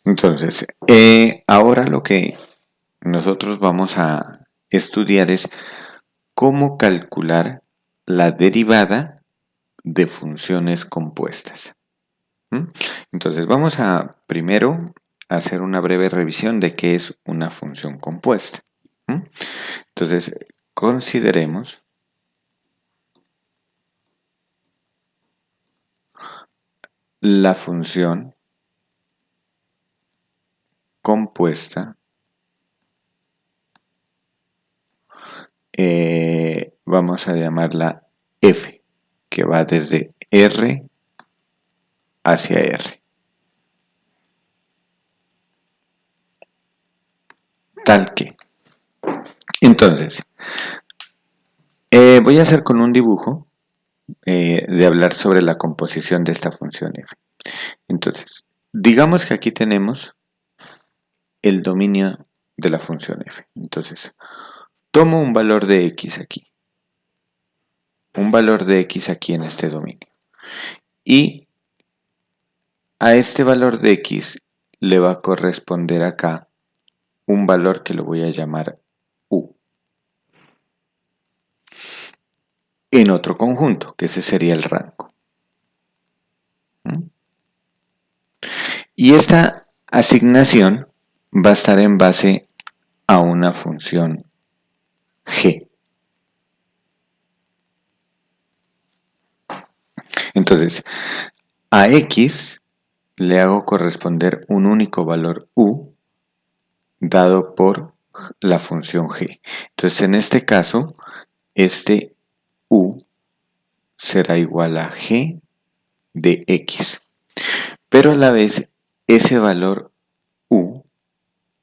Entonces, ahora lo que nosotros vamos a estudiar es cómo calcular la derivada de funciones compuestas. ¿Mm? Entonces, vamos a primero hacer una breve revisión de qué es una función compuesta. ¿Mm? Entonces, consideremos la función compuesta, vamos a llamarla f, que va desde R hacia R. Tal que. Entonces, voy a hacer con un dibujo de hablar sobre la composición de esta función f. Entonces, digamos que aquí tenemos el dominio de la función f. Entonces, tomo un valor de x aquí, un valor de x aquí en este dominio. Y a este valor de x le va a corresponder acá un valor que lo voy a llamar u. En otro conjunto, que ese sería el rango. ¿Mm? Y esta asignación va a estar en base a una función g. Entonces, a x le hago corresponder un único valor u dado por la función g. Entonces, en este caso, este u será igual a g de x. Pero a la vez, ese valor u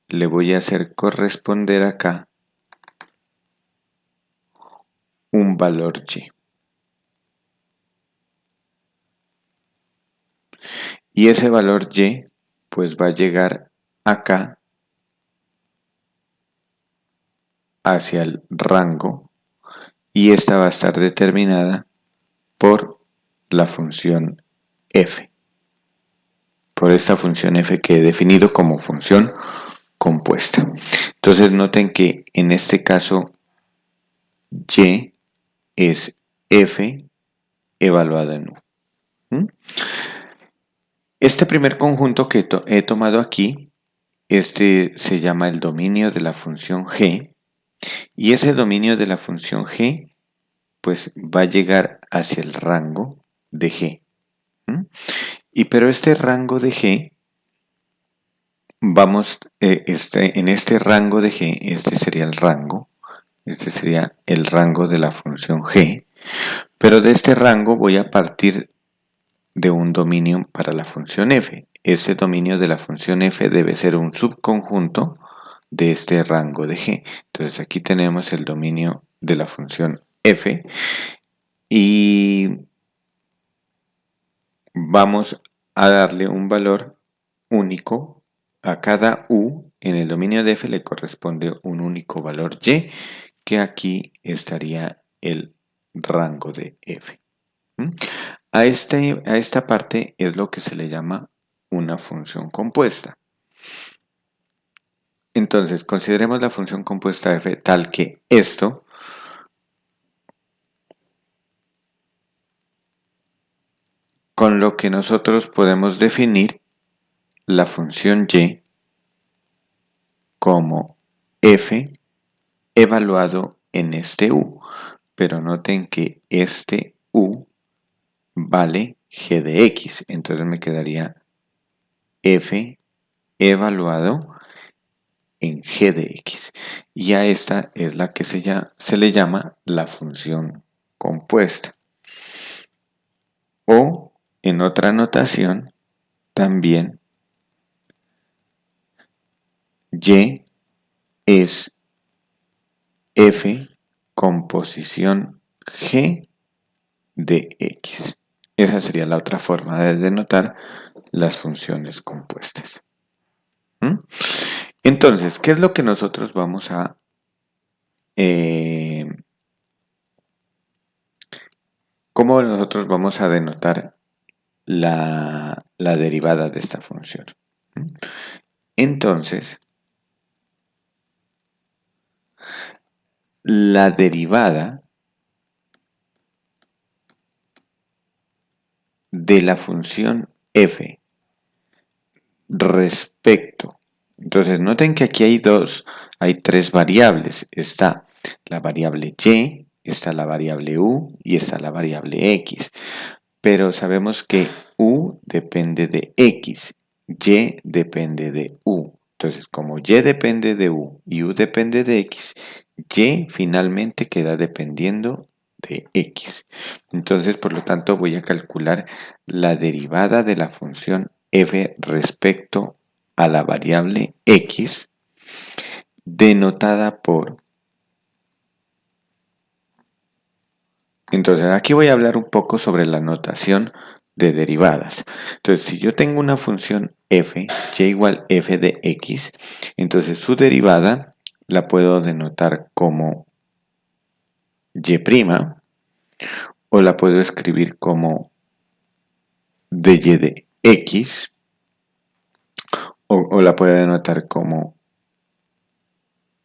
le voy a hacer corresponder acá un valor y. Y ese valor y pues va a llegar acá hacia el rango y esta va a estar determinada por la función f. Por esta función f que he definido como función compuesta. Entonces noten que en este caso y es f evaluado en u. ¿Mm? Este primer conjunto que he tomado aquí, este se llama el dominio de la función g, y ese dominio de la función g pues va a llegar hacia el rango de g. ¿Mm? Y pero este rango de g, vamos, en este rango de g, este sería el rango de la función g, pero de este rango voy a partir de un dominio para la función f. Este dominio de la función f debe ser un subconjunto de este rango de g. Entonces aquí tenemos el dominio de la función f y vamos a darle un valor único a cada u. En el dominio de f le corresponde un único valor y, que aquí estaría el rango de f. ¿Mm? A esta parte es lo que se le llama una función compuesta. Entonces, consideremos la función compuesta f tal que esto con lo que nosotros podemos definir la función y como f evaluado en este u. Pero noten que este u vale g de x. Entonces me quedaría f evaluado en g de x. Y a esta es la que se le llama la función compuesta. O en otra notación también y es f composición g de x. Esa sería la otra forma de denotar las funciones compuestas. ¿Mm? Entonces, ¿qué es lo que nosotros vamos a cómo nosotros vamos a denotar la derivada de esta función? Entonces, la derivada de la función f respecto. Entonces, noten que aquí hay tres variables. Está la variable y, está la variable u y está la variable x. Pero sabemos que u depende de x, y depende de u. Entonces, como y depende de u y u depende de x, y finalmente queda dependiendo de x. Entonces, por lo tanto, voy a calcular la derivada de la función f respecto a la variable x, denotada por... Entonces, aquí voy a hablar un poco sobre la notación de derivadas. Entonces, si yo tengo una función f, y igual f de x, entonces su derivada la puedo denotar como y', o la puedo escribir como dy de x, o la puedo denotar como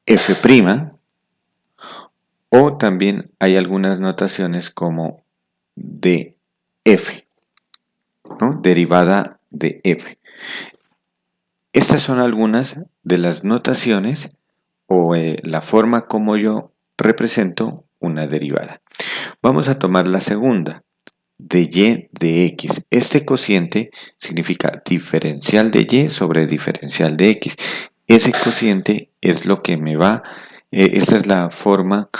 f', o también hay algunas notaciones como de f, ¿no? Derivada de f. Estas son algunas de las notaciones o la forma como yo represento una derivada. Vamos a tomar la segunda, de y de x. Este cociente significa diferencial de y sobre diferencial de x. Ese cociente es lo que me va, esta es la forma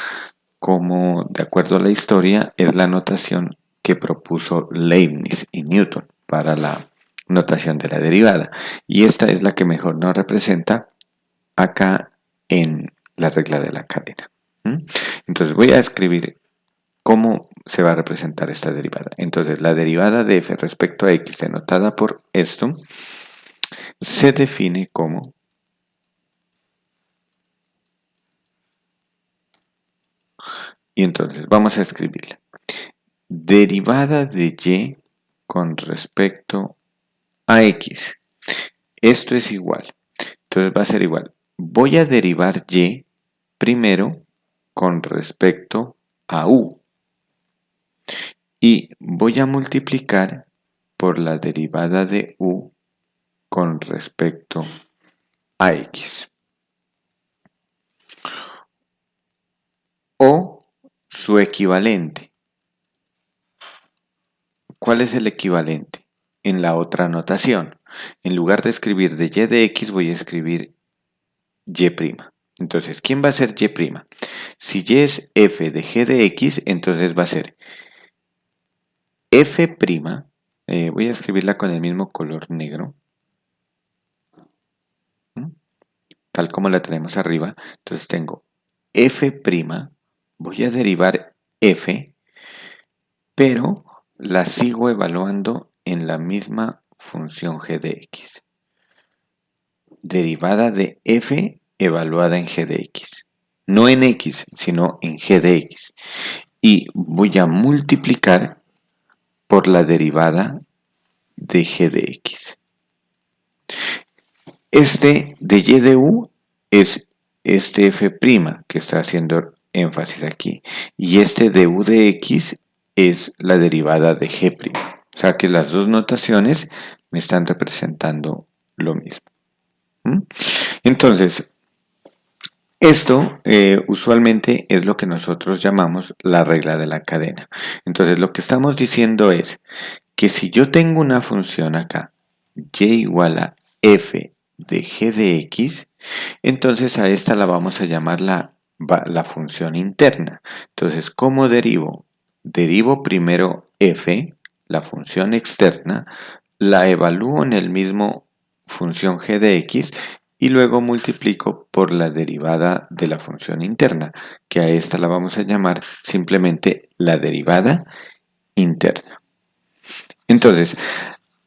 como, de acuerdo a la historia, es la notación que propuso Leibniz y Newton para la notación de la derivada. Y esta es la que mejor nos representa acá en la regla de la cadena. Entonces voy a escribir cómo se va a representar esta derivada. Entonces la derivada de f respecto a x denotada por esto se define como y entonces vamos a escribirla. Derivada de y con respecto a x. Esto es igual. Entonces va a ser igual. Voy a derivar y primero con respecto a u. Y voy a multiplicar por la derivada de u con respecto a x. O su equivalente. ¿Cuál es el equivalente? En la otra notación. En lugar de escribir de y de x, voy a escribir y'. Entonces, ¿quién va a ser y'? Si y es f de g de x, entonces va a ser f', voy a escribirla con el mismo color negro, tal como la tenemos arriba. Entonces tengo f', voy a derivar f, pero la sigo evaluando en la misma función g de x. Derivada de f evaluada en g de x. No en x, sino en g de x. Y voy a multiplicar por la derivada de g de x. Este de y de u es este f' que está haciendo énfasis aquí. Y este de u de x es la derivada de g'. O sea que las dos notaciones me están representando lo mismo. Entonces, esto usualmente es lo que nosotros llamamos la regla de la cadena. Entonces, lo que estamos diciendo es que si yo tengo una función acá, y igual a f de g de x, entonces a esta la vamos a llamar la función interna. Entonces, ¿cómo derivo? Derivo primero f, la función externa, la evalúo en el mismo función g de x y luego multiplico por la derivada de la función interna, que a esta la vamos a llamar simplemente la derivada interna. Entonces,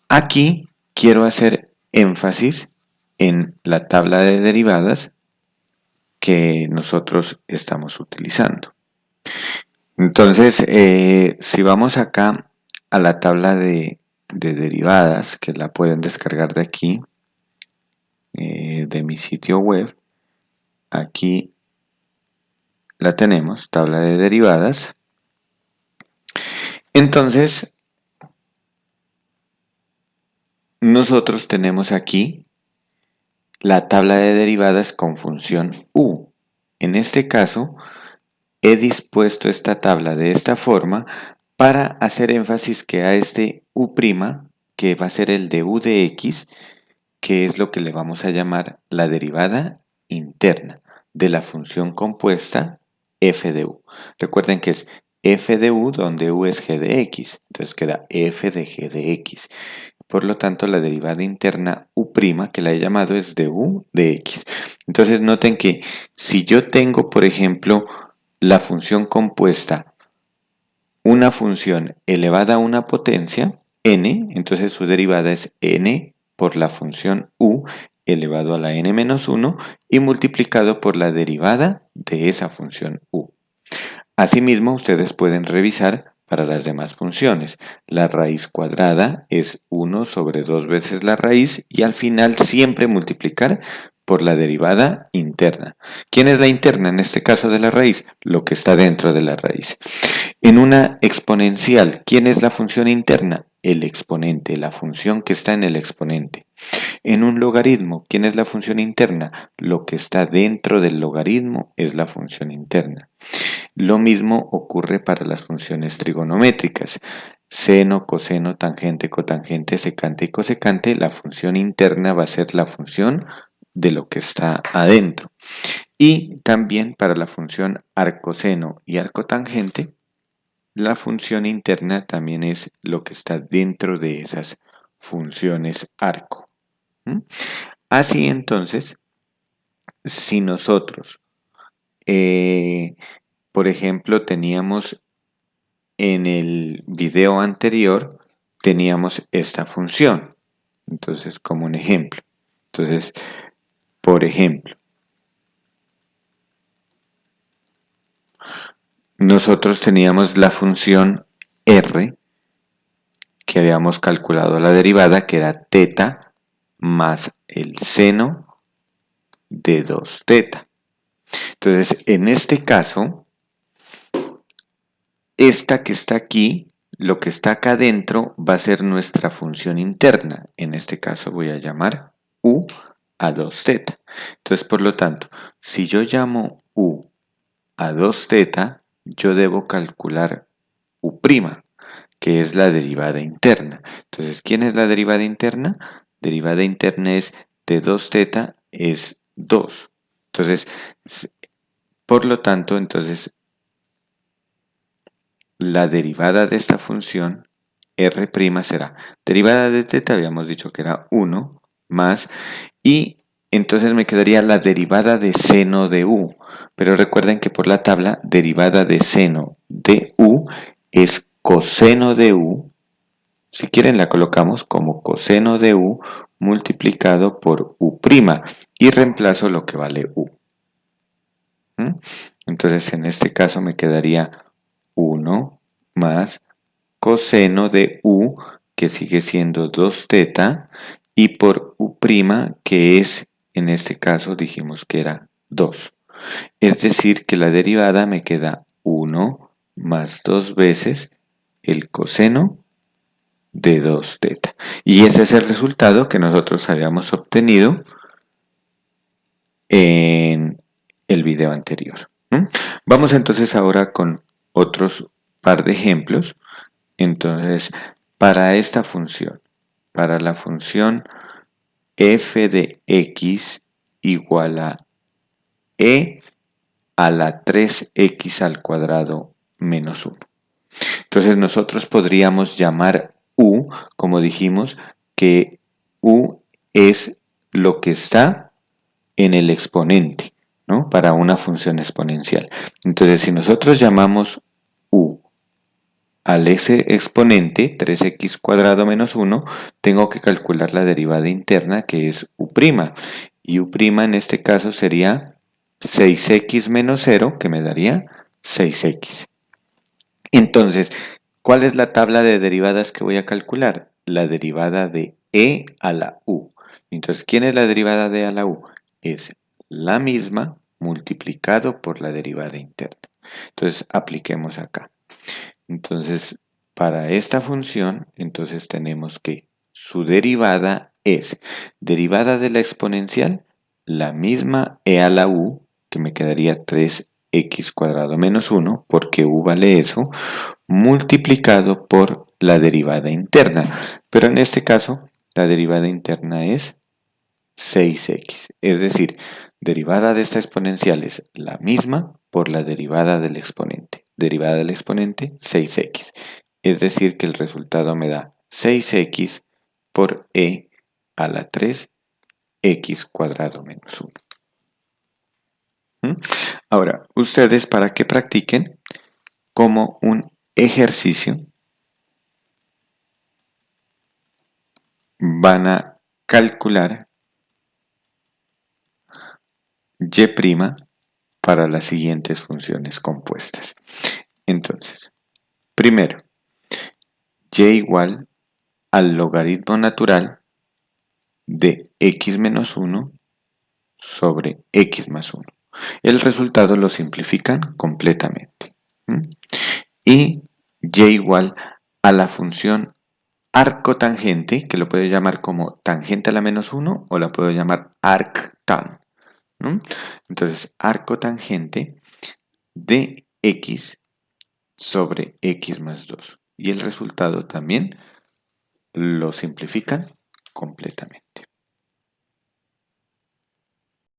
aquí quiero hacer énfasis en la tabla de derivadas que nosotros estamos utilizando. Entonces, si vamos acá a la tabla de derivadas, que la pueden descargar de aquí, de mi sitio web. Aquí la tenemos, tabla de derivadas. Entonces, nosotros tenemos aquí la tabla de derivadas con función u. En este caso, he dispuesto esta tabla de esta forma para hacer énfasis que a este u', que va a ser el de u de x, que es lo que le vamos a llamar la derivada interna de la función compuesta f de u. Recuerden que es f de u donde u es g de x, entonces queda f de g de x. Por lo tanto, la derivada interna u', que la he llamado, es de u de x. Entonces noten que si yo tengo, por ejemplo, la función compuesta, una función elevada a una potencia, n, entonces su derivada es n por la función u elevado a la n-1 y multiplicado por la derivada de esa función u. Asimismo, ustedes pueden revisar para las demás funciones. La raíz cuadrada es 1 sobre 2 veces la raíz y al final siempre multiplicar por la derivada interna. ¿Quién es la interna en este caso de la raíz? Lo que está dentro de la raíz. En una exponencial, ¿quién es la función interna? El exponente, la función que está en el exponente. En un logaritmo, ¿quién es la función interna? Lo que está dentro del logaritmo es la función interna. Lo mismo ocurre para las funciones trigonométricas. Seno, coseno, tangente, cotangente, secante y cosecante, la función interna va a ser la función de lo que está adentro. Y también para la función arcoseno y arcotangente, la función interna también es lo que está dentro de esas funciones arco. Así entonces, si nosotros, por ejemplo, teníamos en el video anterior, teníamos esta función. Entonces, como un ejemplo. Entonces, por ejemplo, nosotros teníamos la función r, que habíamos calculado la derivada, que era teta más el seno de 2 teta. Entonces, en este caso, esta que está aquí, lo que está acá adentro, va a ser nuestra función interna. En este caso voy a llamar u a 2 teta. Entonces, por lo tanto, si yo llamo u a 2 teta, yo debo calcular u', que es la derivada interna. Entonces, ¿quién es la derivada interna? Derivada interna es de 2 teta es 2. Entonces, por lo tanto, entonces, la derivada de esta función r' será derivada de teta, habíamos dicho que era 1 más, y entonces me quedaría la derivada de seno de u. Pero recuerden que por la tabla, derivada de seno de u es coseno de u. Si quieren la colocamos como coseno de u multiplicado por u' y reemplazo lo que vale u. Entonces en este caso me quedaría 1 más coseno de u, que sigue siendo 2 teta, y por u', que es, en este caso dijimos que era 2. Es decir, que la derivada me queda 1 más 2 veces el coseno de 2 teta. Y ese es el resultado que nosotros habíamos obtenido en el video anterior. Vamos entonces ahora con otros par de ejemplos. Entonces, para esta función, para la función f de x igual a e a la 3x al cuadrado menos 1. Entonces nosotros podríamos llamar u, como dijimos, que u es lo que está en el exponente, ¿no? Para una función exponencial. Entonces, si nosotros llamamos u al ese exponente, 3x cuadrado menos 1, tengo que calcular la derivada interna, que es u'. Y u' en este caso sería 6x menos 0, que me daría 6x. Entonces, ¿cuál es la tabla de derivadas que voy a calcular? La derivada de e a la u. Entonces, ¿quién es la derivada de a la u? Es la misma multiplicado por la derivada interna. Entonces, apliquemos acá. Entonces, para esta función, entonces tenemos que su derivada es derivada de la exponencial, la misma e a la u, que me quedaría 3x cuadrado menos 1, porque u vale eso, multiplicado por la derivada interna. Pero en este caso, la derivada interna es 6x. Es decir, derivada de esta exponencial es la misma por la derivada del exponente. Derivada del exponente, 6x. Es decir, que el resultado me da 6x por e a la 3x cuadrado menos 1. Ahora, ustedes para que practiquen como un ejercicio van a calcular y' para las siguientes funciones compuestas. Entonces, primero, y igual al logaritmo natural de x menos 1 sobre x más 1. El resultado lo simplifican completamente. Y igual a la función arcotangente, que lo puedo llamar como tangente a la menos 1 o la puedo llamar arctan. Entonces, arcotangente de x sobre x más 2. Y el resultado también lo simplifican completamente.